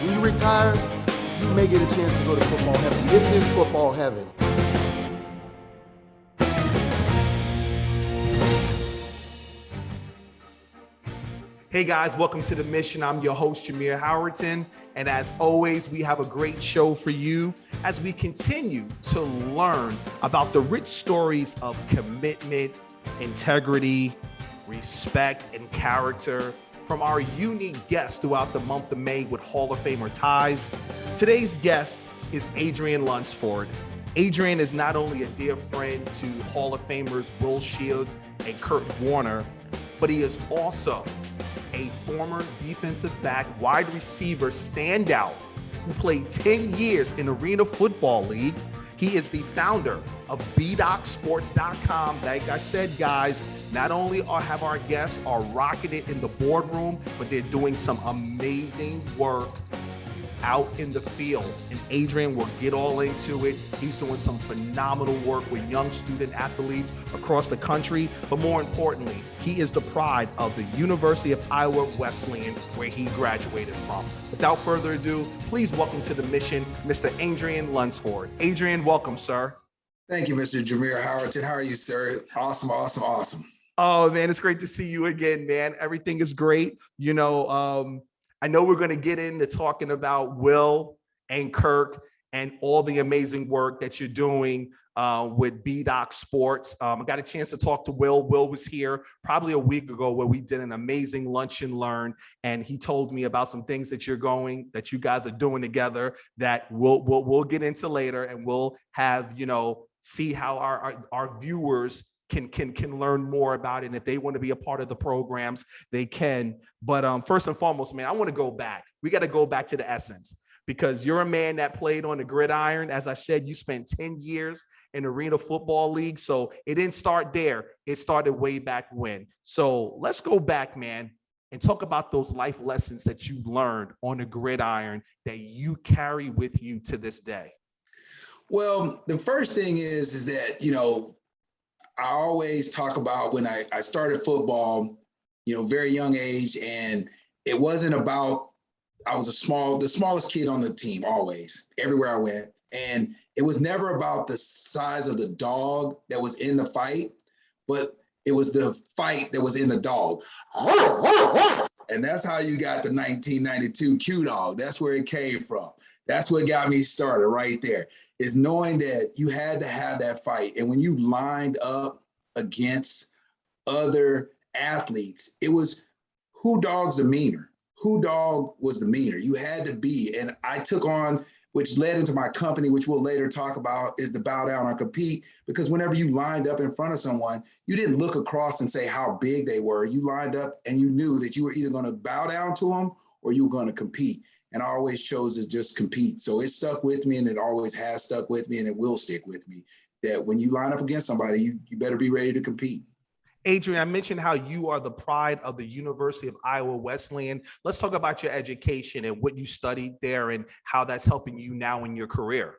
When you retire, you may get a chance to go to football heaven. This is football heaven. Hey guys, welcome to The Mission. I'm your host, JAMIR HOWERTON. And as always, we have a great show for you as we continue to learn about the rich stories of commitment, integrity, respect, and character from our unique guests throughout the month of May with Hall of Famer ties. Today's guest is Adrian Lunsford. Adrian is not only a dear friend to Hall of Famers Will Shields and Kurt Warner, but he is also a former defensive back, wide receiver standout who played 10 years in Arena Football League. He is the founder of bdocsports.com. Like I said, guys, not only have our guests are rocking it in the boardroom, but they're doing some amazing work out in the field. And Adrian will get all into it. He's doing some phenomenal work with young student athletes across the country. But more importantly, he is the pride of the University of Iowa Wesleyan, where he graduated from. Without further ado, please welcome to The Mission, Mr. Adrian Lunsford. Adrian, welcome, sir. Thank you, Mr. JAMIR HOWERTON. How are you, sir? Awesome, awesome, awesome. Oh, man, it's great to see you again, man. Everything is great. I know we're going to get into talking about Will and Kirk and all the amazing work that you're doing with BDoc Sports. I got a chance to talk to Will. Will was here probably a week ago where we did an amazing lunch and learn, and he told me about some things that you guys are doing together that we'll get into later, and we'll have, see how our viewers can learn more about it. And if they want to be a part of the programs, they can. But first and foremost, man, I want to go back. We got to go back to the essence, because you're a man that played on the gridiron. As I said, you spent 10 years in Arena Football League. So it didn't start there. It started way back when. So let's go back, man, and talk about those life lessons that you learned on the gridiron that you carry with you to this day. Well, the first thing is that, I always talk about when I started football, very young age, and it wasn't about, I was the smallest kid on the team, always, everywhere I went. And it was never about the size of the dog that was in the fight, but it was the fight that was in the dog. And that's how you got the 1992 Q Dog. That's where it came from. That's what got me started right there, is knowing that you had to have that fight. And when you lined up against other athletes, it was who dog's the meaner, who dog was the meaner. You had to be. And I took on, which led into my company, which we'll later talk about, is the bow down or compete. Because whenever you lined up in front of someone, you didn't look across and say how big they were. You lined up and you knew that you were either going to bow down to them or you were going to compete. And I always chose to just compete. So it stuck with me, and it always has stuck with me, and it will stick with me, that when you line up against somebody, you better be ready to compete. Adrian, I mentioned how you are the pride of the University of Iowa Wesleyan. Let's talk about your education and what you studied there and how that's helping you now in your career.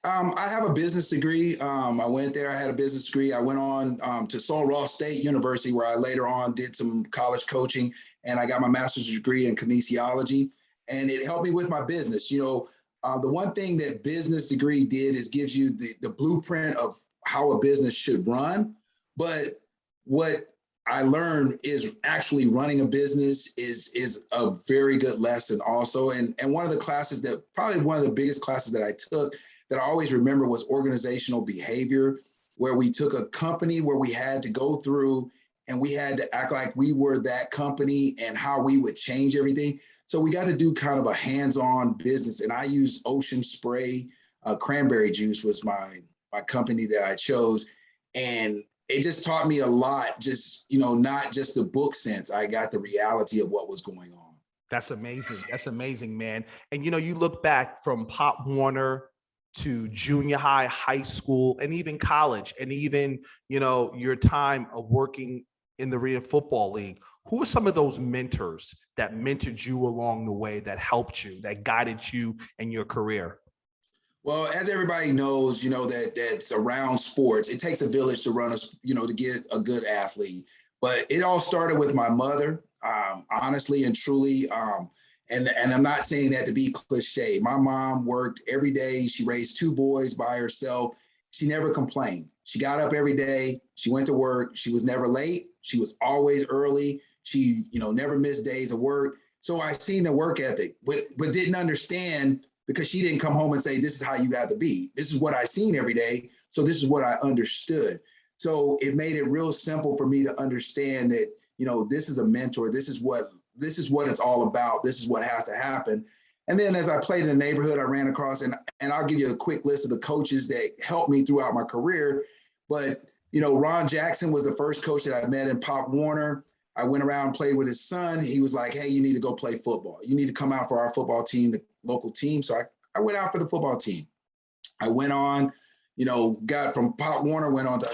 I have a business degree. I went there, I had a business degree. I went on to Sul Ross State University, where I later on did some college coaching, and I got my master's degree in kinesiology. And it helped me with my business. The one thing that business degree did is gives you the blueprint of how a business should run. But what I learned is actually running a business is a very good lesson also. And one of the classes that, probably one of the biggest classes that I took that I always remember, was organizational behavior, where we took a company where we had to go through and we had to act like we were that company and how we would change everything. So we got to do kind of a hands-on business. And I used Ocean Spray. Cranberry juice was my company that I chose. And it just taught me a lot, just, not just the book sense. I got the reality of what was going on. That's amazing. That's amazing, man. And, you look back from Pop Warner to junior high, high school, and even college, and even, your time of working in the Arena Football League. Who are some of those mentors that mentored you along the way, that helped you, that guided you in your career? Well, as everybody knows, that's around sports, it takes a village to run to get a good athlete. But it all started with my mother, honestly and truly. And I'm not saying that to be cliche. My mom worked every day. She raised 2 boys by herself. She never complained. She got up every day. She went to work. She was never late. She was always early. She, never missed days of work. So I seen the work ethic, but didn't understand, because she didn't come home and say, this is how you got to be. This is what I seen every day. So this is what I understood. So it made it real simple for me to understand that, this is a mentor. This is what it's all about. This is what has to happen. And then as I played in the neighborhood, I ran across, and I'll give you a quick list of the coaches that helped me throughout my career. But, Ron Jackson was the first coach that I met in Pop Warner. I went around and played with his son. He was like, hey, you need to go play football. You need to come out for our football team, the local team. So I went out for the football team. I went on, got from Pop Warner, went on to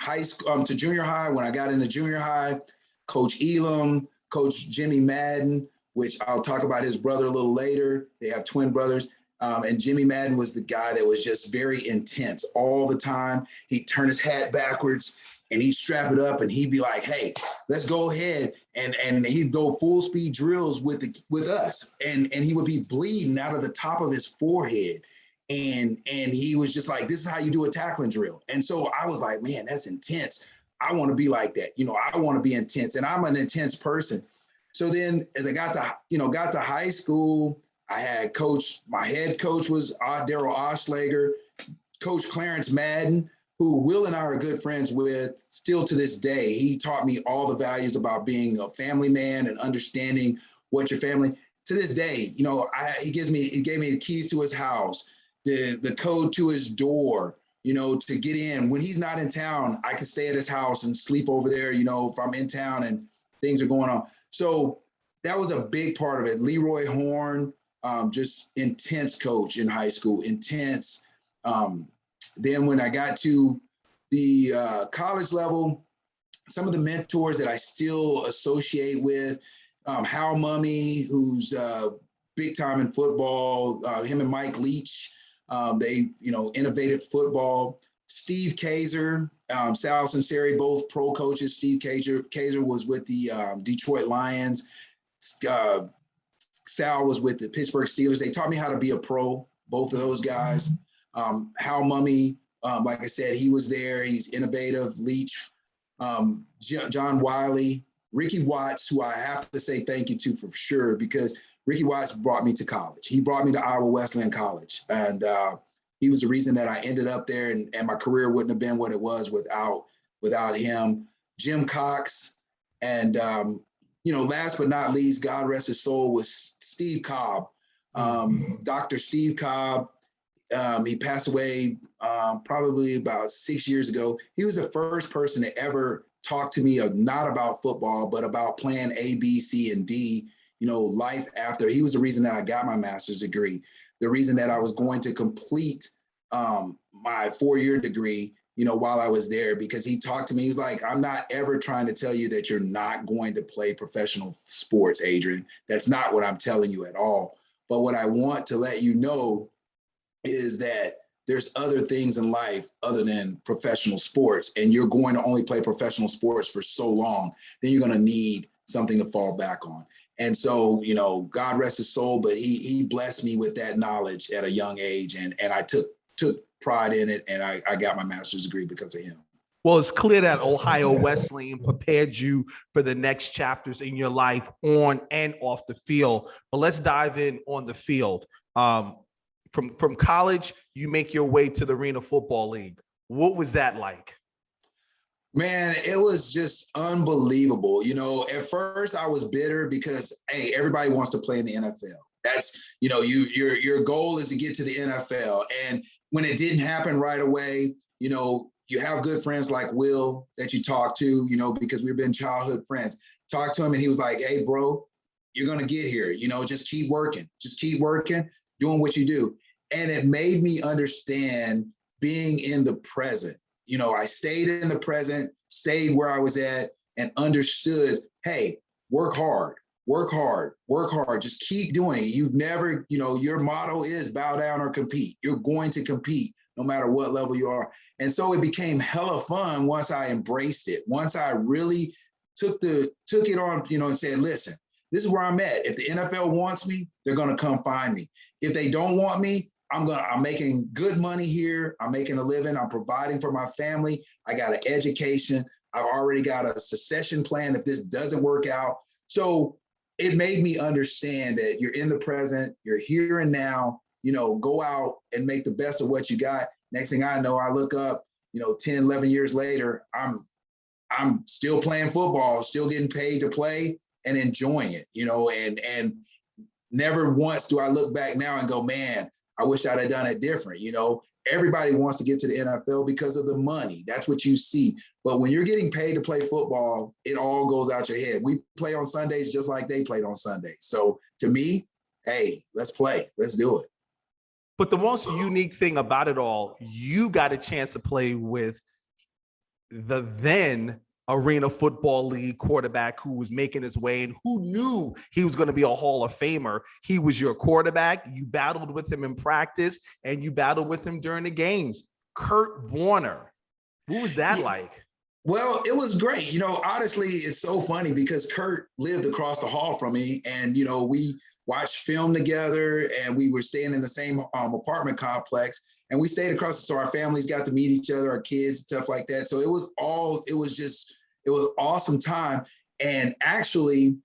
high school, to junior high. When I got into junior high, Coach Elam, Coach Jimmy Madden, which I'll talk about his brother a little later. They have twin brothers. And Jimmy Madden was the guy that was just very intense all the time. He'd turn his hat backwards and he'd strap it up and he'd be like, hey, let's go ahead. And he'd go full speed drills with us. And he would be bleeding out of the top of his forehead. And he was just like, this is how you do a tackling drill. And so I was like, man, that's intense. I want to be like that. I want to be intense, and I'm an intense person. So then as I got to high school, I had my head coach was Daryl Oschlager, Coach Clarence Madden, who Will and I are good friends with still to this day. He taught me all the values about being a family man and understanding what your family, to this day, he gave me the keys to his house, the code to his door, to get in. When he's not in town, I can stay at his house and sleep over there, if I'm in town and things are going on. So that was a big part of it. Leroy Horn, just intense coach in high school, intense. Then when I got to the college level, some of the mentors that I still associate with, Hal Mummy, who's big time in football, him and Mike Leach, they, innovated football. Steve Kaiser, Sal Sinceri, both pro coaches. Steve Kaiser was with the Detroit Lions. Sal was with the Pittsburgh Steelers. They taught me how to be a pro, both of those guys. Hal Mummy, like I said, he was there. He's innovative. Leach, John Wiley, Ricky Watts, who I have to say thank you to for sure, because Ricky Watts brought me to college. He brought me to Iowa Wesleyan College. And he was the reason that I ended up there, and my career wouldn't have been what it was without him. Jim Cox, and last but not least, God rest his soul, was Steve Cobb. Dr. Steve Cobb, he passed away probably about 6 years ago. He was the first person to ever talk to me not about football, but about plan A, B, C, and D, life after. He was the reason that I got my master's degree, the reason that I was going to complete my 4-year degree, while I was there, because he talked to me. He was like, I'm not ever trying to tell you that you're not going to play professional sports, Adrian. That's not what I'm telling you at all. But what I want to let you know is that there's other things in life other than professional sports, and you're going to only play professional sports for so long, then you're going to need something to fall back on. And so, God rest his soul, but he blessed me with that knowledge at a young age, and I took pride in it, and I got my master's degree because of him. Well, it's clear that Ohio Wesleyan prepared you for the next chapters in your life on and off the field. But let's dive in on the field. From college, you make your way to the Arena Football League. What was that like? Man, it was just unbelievable. At first I was bitter because, hey, everybody wants to play in the NFL. That's, your goal is to get to the NFL. And when it didn't happen right away, you have good friends like Will that you talk to, because we've been childhood friends. Talk to him and he was like, hey, bro, you're going to get here. Just keep working. Just keep working, doing what you do. And it made me understand being in the present. I stayed in the present, stayed where I was at, and understood, hey, work hard. Just keep doing it. You've never, your motto is bow down or compete. You're going to compete no matter what level you are. And so it became hella fun once I embraced it. Once I really took it on, and said, listen, this is where I'm at. If the NFL wants me, they're going to come find me. If they don't want me, I'm making good money here. I'm making a living. I'm providing for my family. I got an education. I've already got a succession plan if this doesn't work out. So it made me understand that you're in the present, you're here and now, go out and make the best of what you got. Next thing I know, I look up, 10, 11 years later, I'm still playing football, still getting paid to play and enjoying it, and never once do I look back now and go, man, I wish I'd have done it different. Everybody wants to get to the NFL because of the money. That's what you see. But when you're getting paid to play football, it all goes out your head. We play on Sundays just like they played on Sundays. So to me, hey, let's play. Let's do it. But the most unique thing about it all, you got a chance to play with the then Arena Football League quarterback who was making his way and who knew he was going to be a Hall of Famer. He was your quarterback. You battled with him in practice and you battled with him during the games. Kurt Warner. What was that like? Well, it was great. Honestly, it's so funny because Kurt lived across the hall from me and, we watched film together and we were staying in the same apartment complex and we stayed across. So our families got to meet each other, our kids, stuff like that. So it was awesome time. And actually,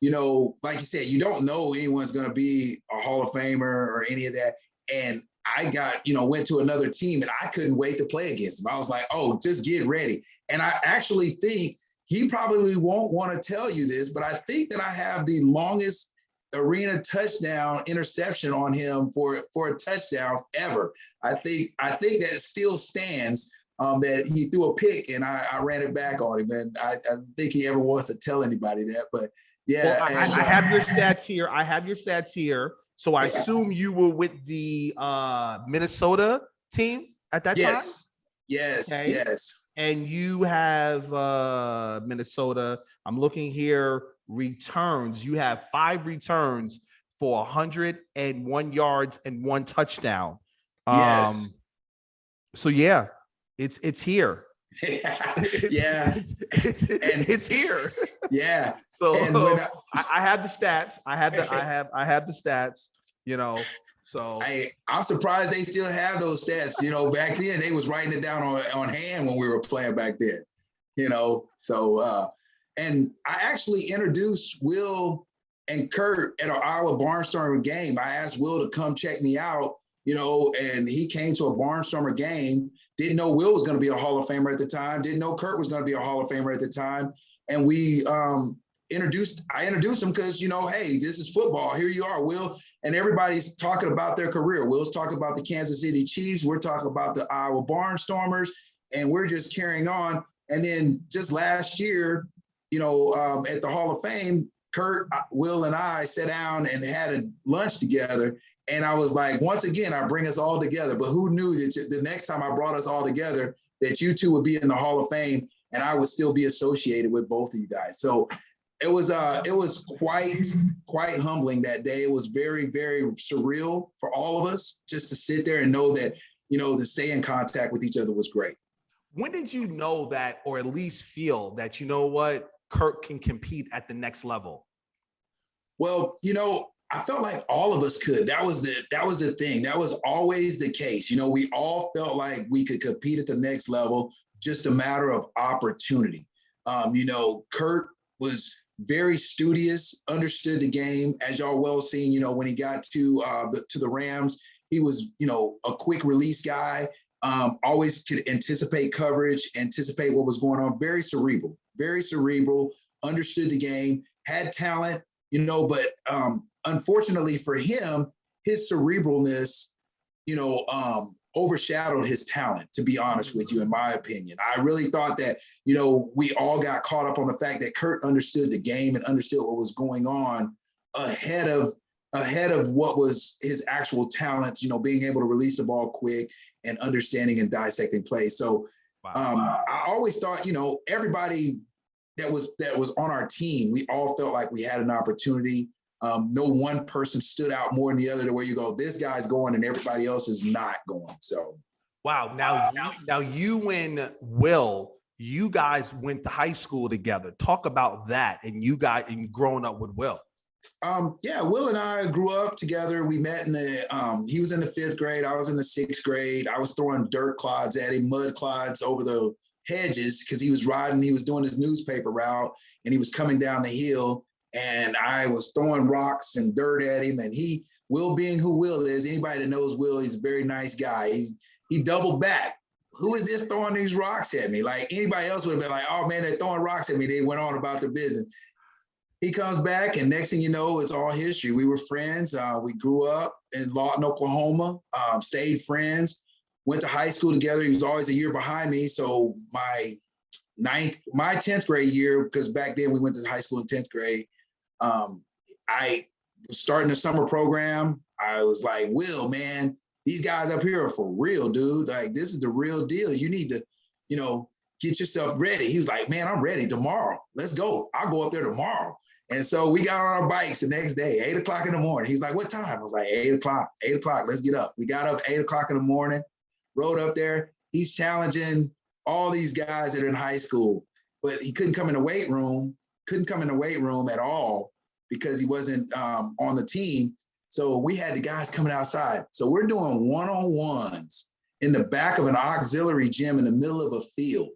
like you said, you don't know anyone's going to be a Hall of Famer or any of that. And I went to another team and I couldn't wait to play against him. I was like, oh, just get ready. And I actually think he probably won't want to tell you this, but I think that I have the longest arena touchdown interception on him for a touchdown ever. I think that still stands. That he threw a pick and I ran it back on him. And I think he ever wants to tell anybody that, but yeah. Well, I have your stats here. So I assume you were with the Minnesota team at that time? Yes. Okay. Yes. And you have Minnesota. I'm looking here, returns. You have 5 returns for 101 yards and 1 touchdown. Yes. So yeah, it's here. Yeah. It's here. Yeah. So I had the stats. I had the stats, So I'm surprised they still have those stats. Back then they was writing it down on hand when we were playing back then. So and I actually introduced Will and Kurt at our Iowa Barnstormer game. I asked Will to come check me out, and he came to a Barnstormer game. Didn't know Will was going to be a Hall of Famer at the time. Didn't know Kurt was going to be a Hall of Famer at the time. And we introduced him because, hey, this is football. Here you are, Will. And everybody's talking about their career. Will's talking about the Kansas City Chiefs. We're talking about the Iowa Barnstormers. And we're just carrying on. And then just last year, at the Hall of Fame, Kurt, Will, and I sat down and had a lunch together. And I was like, once again, I bring us all together. But who knew that the next time I brought us all together, that you two would be in the Hall of Fame and I would still be associated with both of you guys. So it was quite humbling that day. It was very, very surreal for all of us just to sit there and know that, to stay in contact with each other was great. When did you know that, or at least feel that, Kurt can compete at the next level? Well, I felt like all of us could. That was the thing. That was always the case. We all felt like we could compete at the next level, just a matter of opportunity. Kurt was very studious, understood the game, as y'all well seen. When he got to the Rams, he was a quick release guy. Always could anticipate coverage, anticipate what was going on. Very cerebral, understood the game, had talent. But unfortunately for him, his cerebralness, overshadowed his talent, to be honest with you, in my opinion. I really thought that, we all got caught up on the fact that Kurt understood the game and understood what was going on ahead of what was his actual talents, being able to release the ball quick and understanding and dissecting plays. So I always thought, everybody that was on our team, we all felt like we had an opportunity. No one person stood out more than the other to where you go, this guy's going and everybody else is not going. So, wow. Now you and Will, you guys went to high school together. Talk about that and you growing up with Will. Yeah, Will and I grew up together. We met in he was in the 5th grade. I was in the 6th grade. I was throwing dirt clods at him, mud clods over the hedges because he was doing his newspaper route and he was coming down the hill and I was throwing rocks and dirt at him. And Will being who Will is, anybody that knows Will, he's a very nice guy. He doubled back. Who is this throwing these rocks at me? Like anybody else would have been like, oh man, they're throwing rocks at me. They went on about their business. He comes back, and next thing you know, it's all history. We were friends. We grew up in Lawton, Oklahoma, stayed friends, went to high school together. He was always a year behind me. So my 10th grade year, because back then we went to high school in 10th grade, I was starting a summer program. I was like, Will, man, these guys up here are for real, dude. Like, this is the real deal. You need to, get yourself ready. He was like, man, I'm ready tomorrow. Let's go. I'll go up there tomorrow. And so we got on our bikes the next day, 8 o'clock in the morning. He's like, what time? I was like, 8 o'clock, let's get up. We got up 8 o'clock in the morning, rode up there. He's challenging all these guys that are in high school, but he couldn't come in the weight room at all because he wasn't on the team. So we had the guys coming outside. So we're doing one-on-ones in the back of an auxiliary gym in the middle of a field.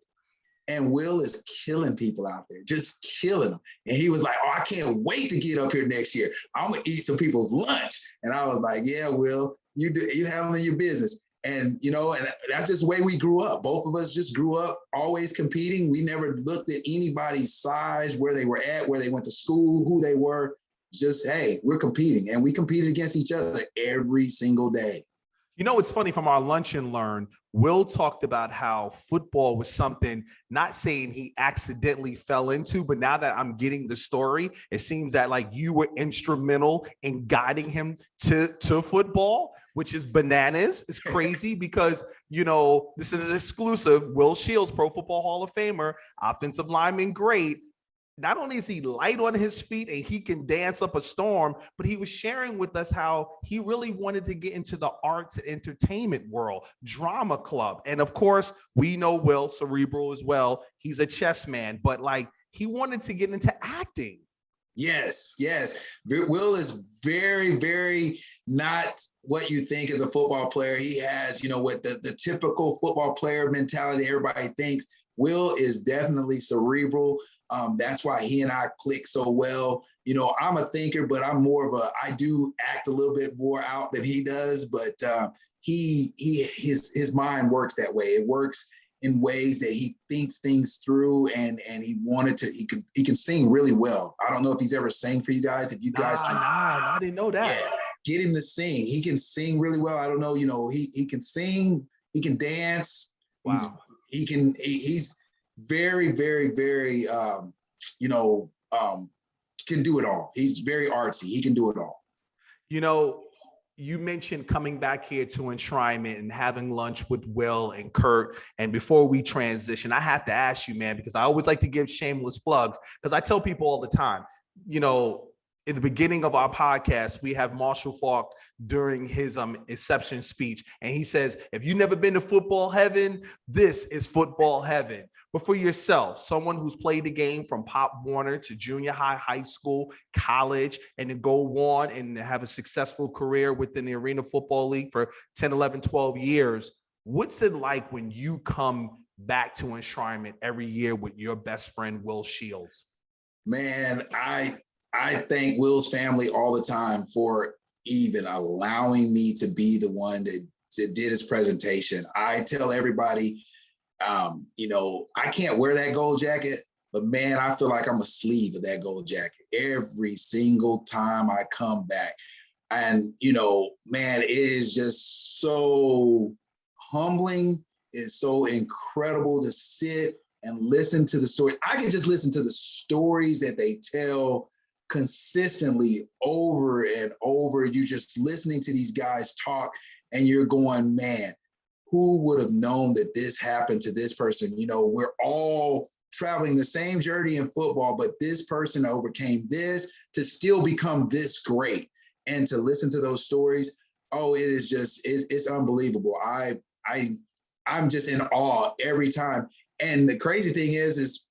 And Will is killing people out there, just killing them. And he was like, oh, I can't wait to get up here next year. I'm going to eat some people's lunch. And I was like, yeah, Will, you have them in your business. And, and that's just the way we grew up. Both of us just grew up always competing. We never looked at anybody's size, where they were at, where they went to school, who they were. Just, hey, we're competing. And we competed against each other every single day. It's funny, from our Lunch and Learn, Will talked about how football was something, not saying he accidentally fell into, but now that I'm getting the story, it seems that like you were instrumental in guiding him to football, which is bananas. It's crazy because, this is an exclusive. Will Shields, Pro Football Hall of Famer, offensive lineman, great. Not only is he light on his feet and he can dance up a storm, but he was sharing with us how he really wanted to get into the arts and entertainment world, drama club. And of course, we know Will, cerebral as well. He's a chess man, but like he wanted to get into acting. Yes. Will is very, very not what you think as a football player. He has, what the typical football player mentality everybody thinks. Will is definitely cerebral. That's why he and I click so well. I'm a thinker, but I'm I do act a little bit more out than he does, but his mind works that way. It works in ways that he thinks things through and he can sing really well. I don't know if he's ever sang for you guys. If you guys I didn't know that. Yeah, get him to sing. He can sing really well. I don't know, he can sing, he can dance. Wow. He's very, very, very, can do it all. He's very artsy. He can do it all. You mentioned coming back here to Enshrinement and having lunch with Will and Kurt. And before we transition, I have to ask you, man, because I always like to give shameless plugs, because I tell people all the time, in the beginning of our podcast, we have Marshall Faulk during his inception speech. And he says, if you've never been to football heaven, this is football heaven. But for yourself, someone who's played the game from Pop Warner to junior high, high school, college, and then go on and have a successful career within the Arena Football League for 10, 11, 12 years, what's it like when you come back to Enshrinement every year with your best friend, Will Shields? Man, I thank Will's family all the time for even allowing me to be the one that did his presentation. I tell everybody, I can't wear that gold jacket, but man, I feel like I'm a sleeve of that gold jacket every single time I come back. And, man, it is just so humbling. It's so incredible to sit and listen to the story. I can just listen to the stories that they tell consistently over and over. You're just listening to these guys talk and you're going, man, who would have known that this happened to this person? We're all traveling the same journey in football, but this person overcame this to still become this great. And to listen to those stories, it is just, it's unbelievable. I'm just in awe every time. And the crazy thing is,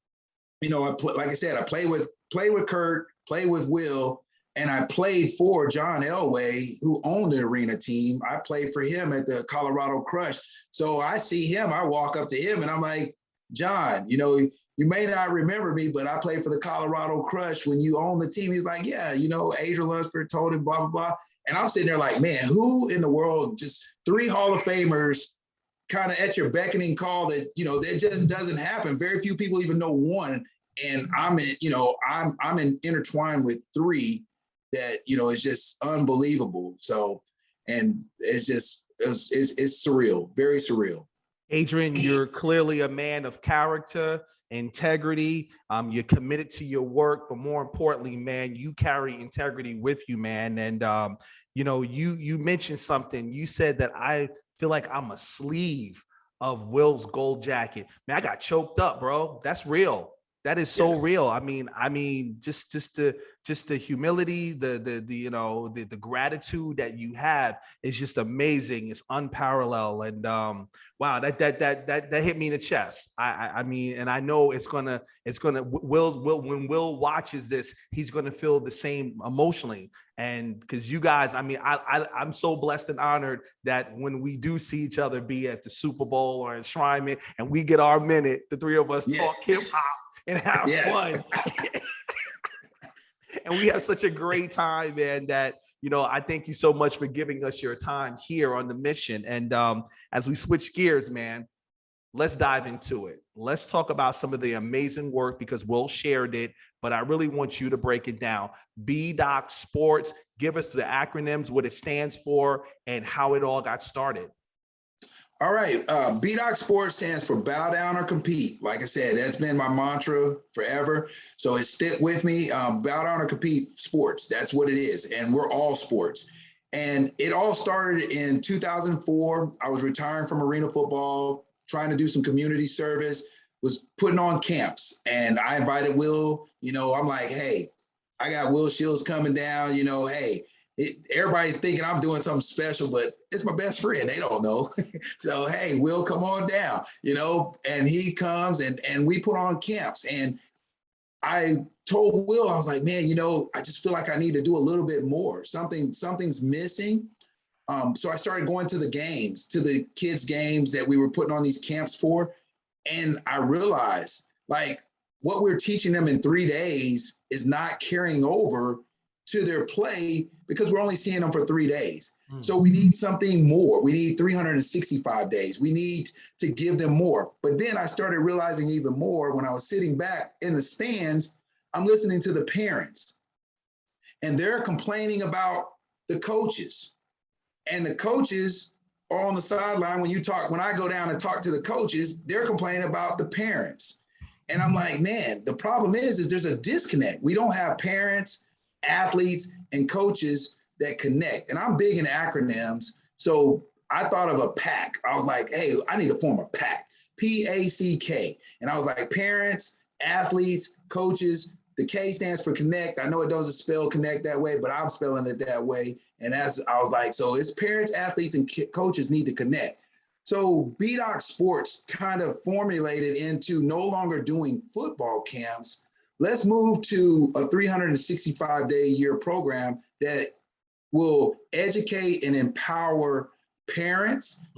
like I said, I play with Kurt, play with Will, And I played for John Elway, who owned the arena team. I played for him at the Colorado Crush. So I see him, I walk up to him and I'm like, John, you know, you may not remember me, but I played for the Colorado Crush when you owned the team. He's like, yeah, you know, Adrian Lunsford told him, blah, blah, blah. And I'm sitting there like, man, who in the world, just 3 Hall of Famers kind of at your beckoning call that, you know, that just doesn't happen. Very few people even know one. And I'm intertwined with 3 that, you know, is just unbelievable. So, and it's just, it's surreal, very surreal. Adrian, you're clearly a man of character, integrity. You're committed to your work, but more importantly, man, you carry integrity with you, man. And you know, you mentioned something. You said that I feel like I'm a sleeve of Will's gold jacket. Man, I got choked up, bro. That's real. That is so real. I mean, just the humility, the gratitude that you have is just amazing. It's unparalleled. And wow, that hit me in the chest. I mean, and I know it's gonna Will when Will watches this, he's gonna feel the same emotionally. And because you guys, I mean, I'm so blessed and honored that when we do see each other, be at the Super Bowl or enshrinement, and we get our minute, the 3 of us talk hip hop and have fun. And we have such a great time, man, that, you know, I thank you so much for giving us your time here on the mission. And as we switch gears, man, let's dive into it. Let's talk about some of the amazing work, because Will shared it, but I really want you to break it down. BDOC Sports, give us the acronyms, what it stands for, and how it all got started. All right. BDOC Sports stands for Bow Down or Compete. Like I said, that's been my mantra forever. So it stick with me. Bow Down or Compete Sports. That's what it is. And we're all sports. And it all started in 2004. I was retiring from arena football, trying to do some community service, was putting on camps. And I invited Will. You know, I'm like, hey, I got Will Shields coming down. You know, hey, everybody's thinking I'm doing something special, but it's my best friend. They don't know. So, hey, Will, come on down, you know, and he comes and we put on camps. And I told Will, I was like, man, you know, I just feel like I need to do a little bit more. Something's missing. So I started going to the games, to the kids' games that we were putting on these camps for. And I realized, like, what we're teaching them in 3 days is not carrying over to their play because we're only seeing them for 3 days. So we need something more. We need 365 days. We need to give them more. But then I started realizing even more when I was sitting back in the stands, I'm listening to the parents and they're complaining about the coaches. And the coaches are on the sideline. When I go down and talk to the coaches, they're complaining about the parents. And I'm like, man, the problem is there's a disconnect. We don't have parents, athletes, and coaches that connect. And I'm big in acronyms. So I thought of a PAC. I was like, hey, I need to form a PAC, PACK. And I was like, parents, athletes, coaches. The K stands for connect. I know it doesn't spell connect that way, but I'm spelling it that way. And as I was like, so it's parents, athletes, and coaches need to connect. So BDOC Sports kind of formulated into no longer doing football camps. Let's move to a 365-day-a-year program that will educate and empower parents,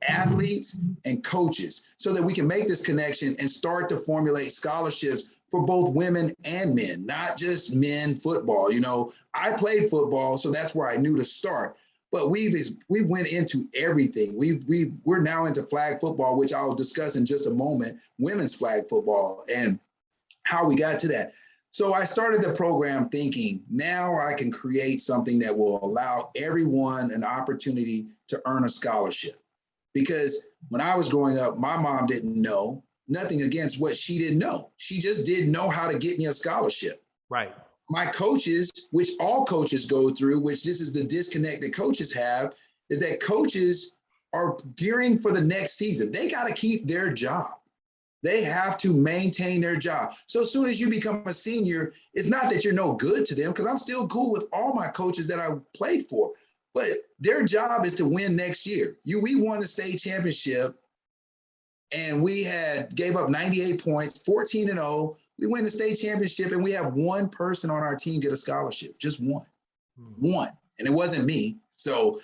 athletes, and coaches so that we can make this connection and start to formulate scholarships for both women and men, not just men football. You know, I played football, so that's where I knew to start. But we went into everything. We're now into flag football, which I'll discuss in just a moment, women's flag football and how we got to that. So I started the program thinking, now I can create something that will allow everyone an opportunity to earn a scholarship. Because when I was growing up, my mom didn't know, nothing against what she didn't know. She just didn't know how to get me a scholarship. Right. My coaches, which all coaches go through, which this is the disconnect that coaches have, is that coaches are gearing for the next season. They got to keep their job. They have to maintain their job. So as soon as you become a senior, it's not that you're no good to them, because I'm still cool with all my coaches that I played for, but their job is to win next year. We won the state championship and we had gave up 98 points, 14-0. We win the state championship, and we have one person on our team get a scholarship, just one, and it wasn't me. So,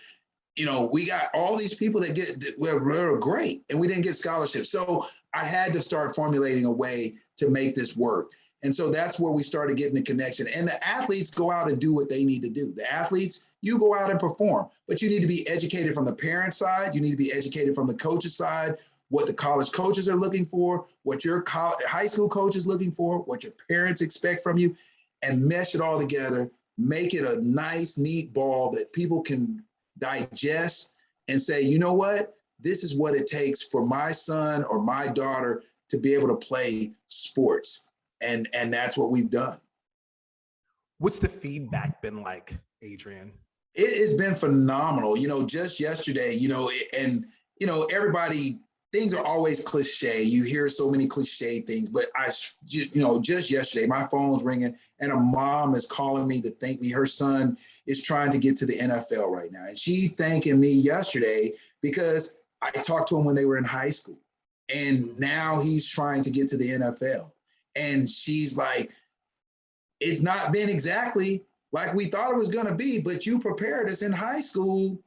we got all these people that were great, and we didn't get scholarships. So I had to start formulating a way to make this work. And so that's where we started getting the connection. And the athletes go out and do what they need to do. The athletes, you go out and perform, but you need to be educated from the parent side. You need to be educated from the coach's side, what the college coaches are looking for, what your high school coach is looking for, what your parents expect from you, and mesh it all together, make it a nice, neat ball that people can digest and say, you know what, this is what it takes for my son or my daughter to be able to play sports. And that's what we've done. What's the feedback been like, Adrian? It has been phenomenal. Just yesterday, everybody, things are always cliche. You hear so many cliche things, but just yesterday, my phone's ringing and a mom is calling me to thank me. Her son is trying to get to the NFL right now. And she thanking me yesterday because I talked to him when they were in high school. And now he's trying to get to the NFL. And she's like, it's not been exactly like we thought it was going to be, but you prepared us in high school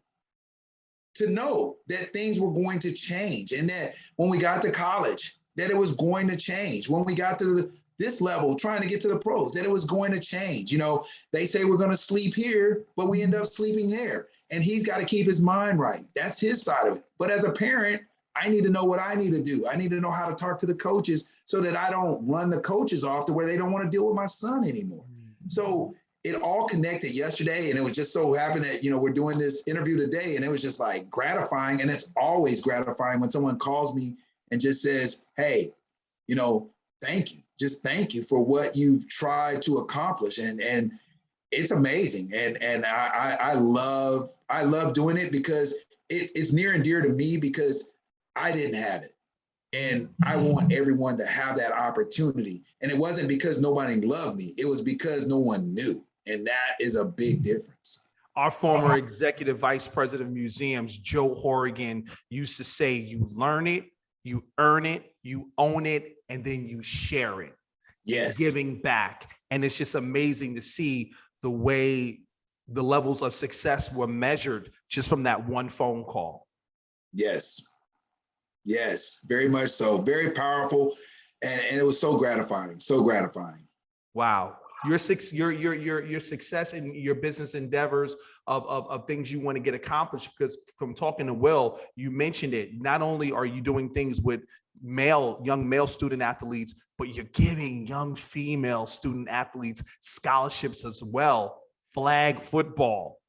to know that things were going to change, and that when we got to college, that it was going to change. When we got to this level, trying to get to the pros, that it was going to change. They say we're going to sleep here, but we end up sleeping there. And he's got to keep his mind right. That's his side of it. But as a parent, I need to know what I need to do. I need to know how to talk to the coaches so that I don't run the coaches off to where they don't want to deal with my son anymore. So it all connected yesterday, and it was just so happened that, we're doing this interview today, and it was just like gratifying. And it's always gratifying when someone calls me and just says, hey, thank you. Just thank you for what you've tried to accomplish. And it's amazing. And I love doing it because it's near and dear to me because I didn't have it. And I want everyone to have that opportunity. And it wasn't because nobody loved me. It was because no one knew. And that is a big difference. Our former executive vice president of museums, Joe Horrigan, used to say, you learn it, you earn it, you own it, and then you share it. Yes. Giving back. And it's just amazing to see the way the levels of success were measured just from that one phone call. Yes. Yes, very much so. Very powerful. And it was so gratifying. So gratifying. Wow. Your success in your business endeavors of things you want to get accomplished, because from talking to Will, you mentioned it. Not only are you doing things with young male student athletes, but you're giving young female student athletes scholarships as well. Flag football.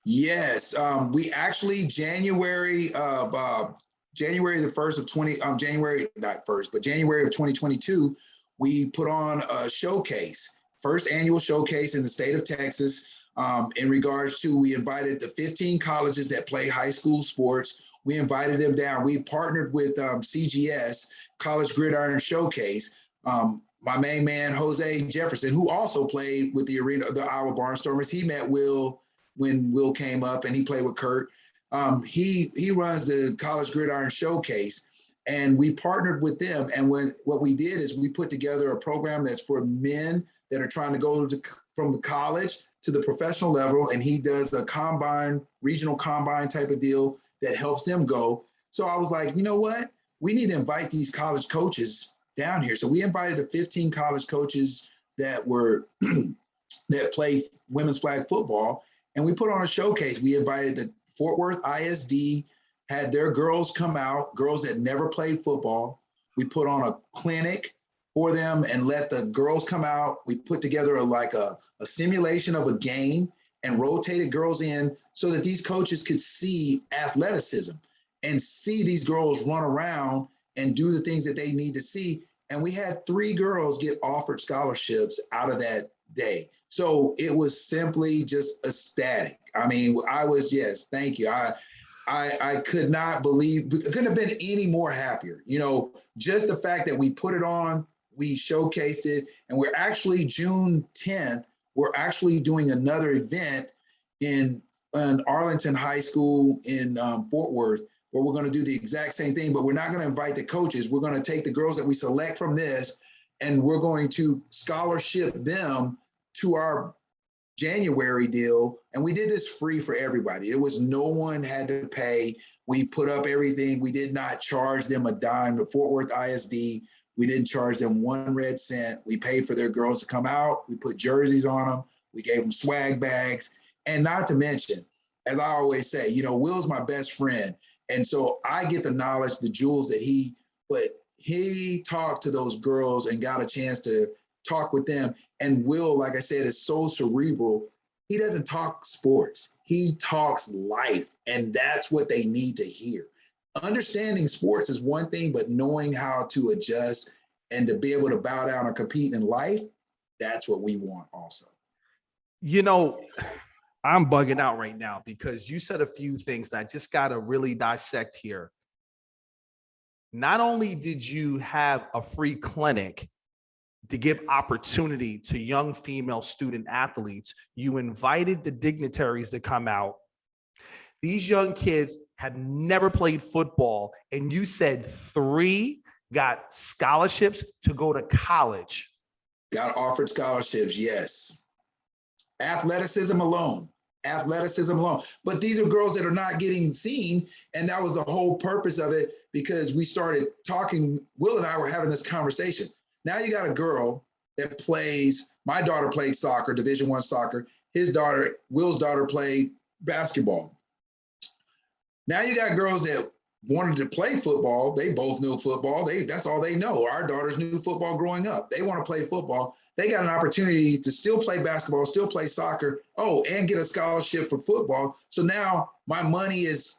Yes. We actually January the 1st of January of 2022, we put on a showcase, first annual showcase in the state of Texas, in regards to, we invited the 15 colleges that play high school sports. We invited them down. We partnered with CGS, College Gridiron Showcase. My main man, Jose Jefferson, who also played with the Iowa Barnstormers. He met Will when Will came up, and he played with Kurt. He runs the College Gridiron Showcase, and we partnered with them. And what we did is we put together a program that's for men that are trying to go from the college to the professional level. And he does a regional combine type of deal that helps them go. So I was like, you know what? We need to invite these college coaches down here. So we invited the 15 college coaches that that play women's flag football, and we put on a showcase. We invited the Fort Worth ISD, had their girls come out, girls that never played football. We put on a clinic for them and let the girls come out. We put together a simulation of a game and rotated girls in so that these coaches could see athleticism and see these girls run around and do the things that they need to see. And we had 3 girls get offered scholarships out of that day. So it was simply just ecstatic. I mean, thank you. I could not believe, it couldn't have been any more happier. Just the fact that we put it on, we showcased it, and we're actually June 10th, we're actually doing another event in Arlington High School in Fort Worth. or we're going to do the exact same thing, but we're not going to invite the coaches. We're going to take the girls that we select from this, and we're going to scholarship them to our January deal. And we did this free for everybody. It was no one had to pay. We put up everything. We did not charge them a dime. The Fort Worth ISD, we didn't charge them 1 red cent. We paid for their girls to come out. We put jerseys on them. We gave them swag bags. And not to mention, as I always say, you know, Will's my best friend. And so I get the knowledge, the jewels that he talked to those girls and got a chance to talk with them. And Will, like I said, is so cerebral. He doesn't talk sports. He talks life. And that's what they need to hear. Understanding sports is one thing, but knowing how to adjust and to be able to bow down or compete in life, that's what we want also. You know, I'm bugging out right now because you said a few things that I just got to really dissect here. Not only did you have a free clinic to give opportunity to young female student athletes, you invited the dignitaries to come out. These young kids have never played football, and you said 3 got scholarships to go to college. Got offered scholarships, yes. Athleticism alone. But these are girls that are not getting seen, and that was the whole purpose of it, because we started talking. Will and I were having this conversation. Now you got a girl that plays, my daughter played soccer, Division I soccer. Will's daughter played basketball. Now you got girls that wanted to play football. They both knew football. That's all they know. Our daughters knew football growing up. They want to play football. They got an opportunity to still play basketball, still play soccer, and get a scholarship for football. So now my money is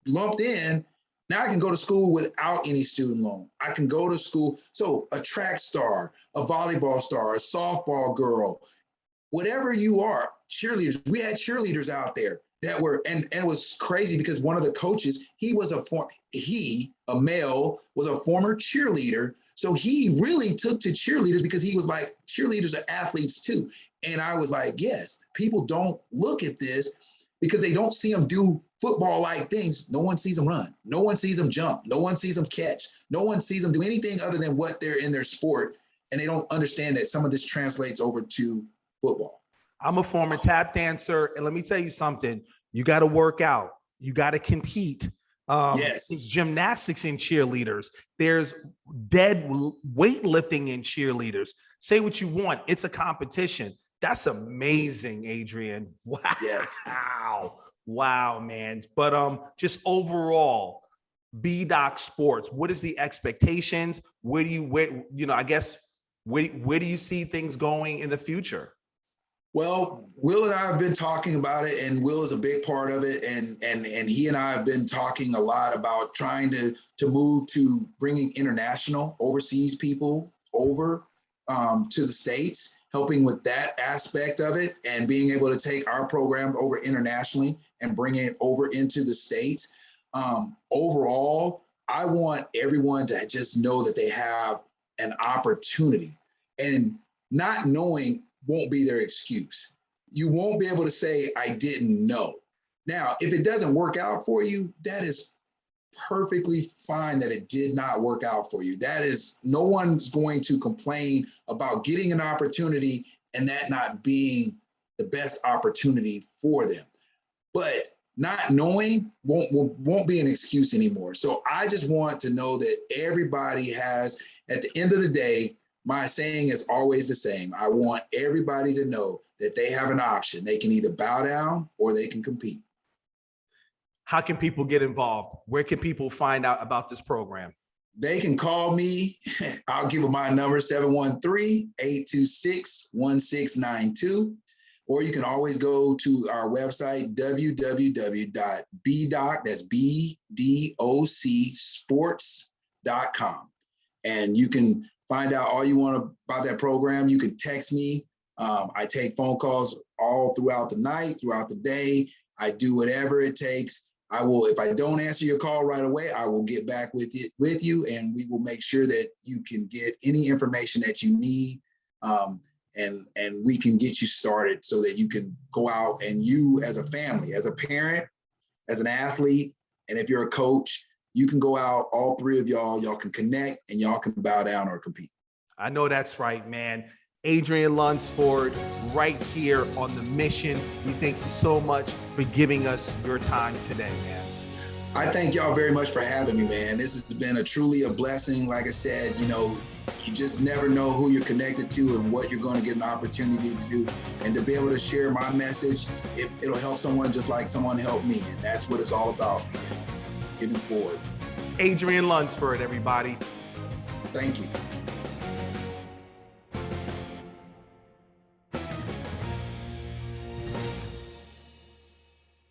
lumped in. Now I can go to school without any student loan. I can go to school. So a track star, a volleyball star, a softball girl, whatever you are, cheerleaders. We had cheerleaders out there that were, and it was crazy because one of the coaches, a male, was a former cheerleader. So he really took to cheerleaders because he was like, cheerleaders are athletes too. And I was like, yes, people don't look at this because they don't see them do football-like things. No one sees them run. No one sees them jump. No one sees them catch. No one sees them do anything other than what they're in their sport. And they don't understand that some of this translates over to football. I'm a former tap dancer, and let me tell you something. You got to work out. You got to compete. Yes. Gymnastics in cheerleaders. There's dead weightlifting in cheerleaders. Say what you want. It's a competition. That's amazing, Adrian. Wow. Yes. Wow, man. But just overall, BDoc Sports, what is the expectations? Where do you see things going in the future? Well, Will and I have been talking about it, and Will is a big part of it. And he and I have been talking a lot about trying to move to bringing international overseas people over to the States, helping with that aspect of it and being able to take our program over internationally and bring it over into the States. Overall, I want everyone to just know that they have an opportunity, and not knowing won't be their excuse. You won't be able to say, I didn't know. Now, if it doesn't work out for you, that is perfectly fine that it did not work out for you. That is, no one's going to complain about getting an opportunity and that not being the best opportunity for them. But not knowing won't be an excuse anymore. So I just want to know that everybody has, at the end of the day, my saying is always the same. I want everybody to know that they have an option. They can either bow down or they can compete. How can people get involved? Where can people find out about this program? They can call me. I'll give them my number, 713-826-1692. Or you can always go to our website, www.bdoc, that's BDOC sports.com. And you can find out all you want about that program. You can text me. I take phone calls all throughout the night, throughout the day. I do whatever it takes. I will, if I don't answer your call right away, I will get back with you, and we will make sure that you can get any information that you need, and we can get you started so that you can go out and you, as a family, as a parent, as an athlete, And if you're a coach, you can go out, all three of y'all can connect and y'all can bow down or compete. I know that's right, man. Adrian Lunsford, right here on The Mission. We thank you so much for giving us your time today, man. I thank y'all very much for having me, man. This has been truly a blessing. Like I said, you just never know who you're connected to and what you're going to get an opportunity to do. And to be able to share my message, it'll help someone just like someone helped me. And that's what it's all about, getting forward. Adrian Lunsford, everybody. Thank you.